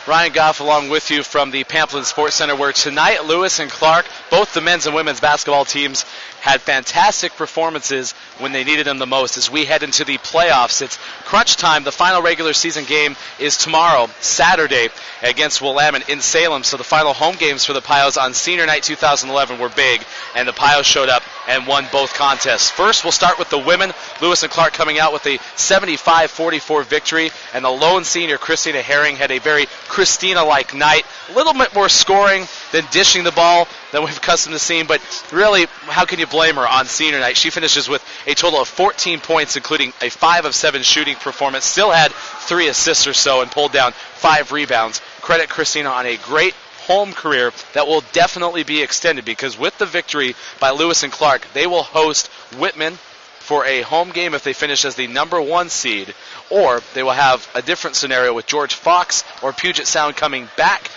Ryan Goff along with you from the Pamplin Sports Center, where tonight Lewis and Clark, both the men's and women's basketball teams, had fantastic performances when they needed them the most. As we head into the playoffs, it's crunch time. The final regular season game is tomorrow, Saturday, against Willamette in Salem. So the final home games for the Pios on Senior Night 2011 were big, and the Pios showed up and won both contests. First, we'll start with the women. Lewis and Clark coming out with a 75-44 victory, and the lone senior, Christina Herring, had a very Christina-like night. A little bit more scoring than dishing the ball than we've accustomed to seeing, but really, how can you blame her on senior night? She finishes with a total of 14 points, including a 5 of 7 shooting performance, still had 3 assists or so, and pulled down 5 rebounds. Credit Christina on a great home career that will definitely be extended, because with the victory by Lewis and Clark, they will host Whitman for a home game if they finish as the number 1 seed, or they will have a different scenario with George Fox or Puget Sound coming back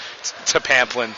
to Pamplin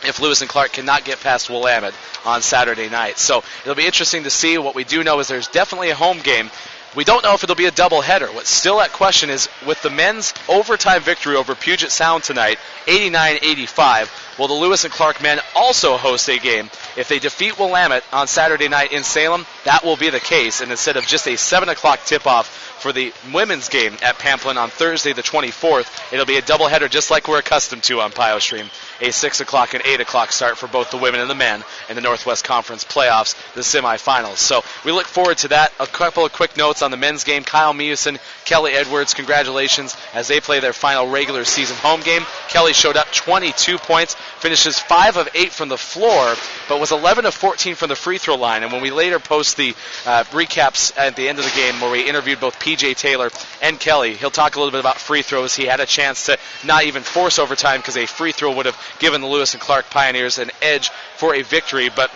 if Lewis and Clark cannot get past Willamette on Saturday night. So it'll be interesting to see. What we do know is there's definitely a home game. We don't know if it'll be a doubleheader. What's still at question is, with the men's overtime victory over Puget Sound tonight, 89-85, will the Lewis and Clark men also host a game? If they defeat Willamette on Saturday night in Salem, that will be the case. And instead of just a 7 o'clock tip-off for the women's game at Pamplin on Thursday the 24th, it'll be a doubleheader just like we're accustomed to on PioStream. A 6 o'clock and 8 o'clock start for both the women and the men in the Northwest Conference playoffs, the semifinals. So we look forward to that. A couple of quick notes on the men's game. Kyle Meeuwsen, Kelly Edwards, congratulations as they play their final regular season home game. Kelly showed up 22 points, finishes 5 of 8 from the floor, but was 11 of 14 from the free throw line. And when we later post the recaps at the end of the game, where we interviewed both P.J. Taylor and Kelly, he'll talk a little bit about free throws. He had a chance to not even force overtime because a free throw would have given the Lewis and Clark Pioneers an edge for a victory. But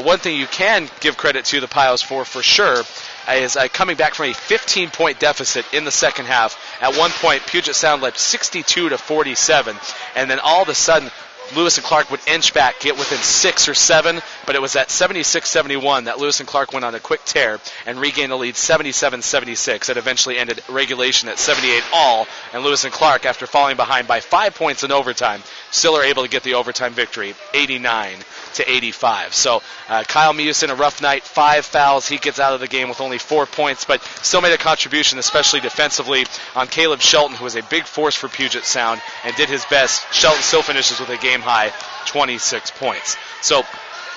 one thing you can give credit to the Pios for sure is coming back from a 15-point deficit in the second half. At one point, Puget Sound led 62-47, and then all of a sudden, Lewis and Clark would inch back, get within 6 or 7, but it was at 76-71 that Lewis and Clark went on a quick tear and regained the lead 77-76. That eventually ended regulation at 78 all, and Lewis and Clark, after falling behind by 5 points in overtime, still are able to get the overtime victory, 89-85. So Kyle Meeuwsen, a rough night, 5 fouls. He gets out of the game with only 4 points, but still made a contribution, especially defensively, on Caleb Shelton, who was a big force for Puget Sound and did his best. Shelton still finishes with a game-high 26 points. So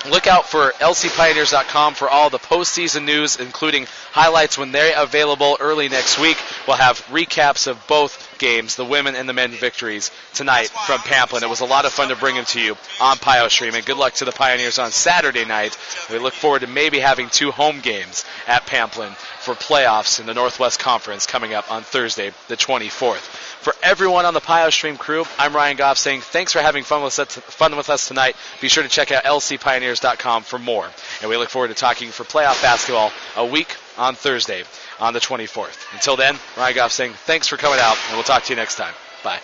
look out for lcpioneers.com for all the postseason news, including highlights when they're available early next week. We'll have recaps of both games, the women and the men victories tonight from Pamplin. It was a lot of fun to bring them to you on PioStream, and good luck to the Pioneers on Saturday night. We look forward to maybe having 2 home games at Pamplin for playoffs in the Northwest Conference coming up on Thursday the 24th. For everyone on the PioStream crew, I'm Ryan Goff saying thanks for having fun with us tonight. Be sure to check out lcpioneers.com for more. And we look forward to talking for playoff basketball a week on Thursday on the 24th. Until then, Ryan Goff saying thanks for coming out, and we'll talk to you next time. Bye.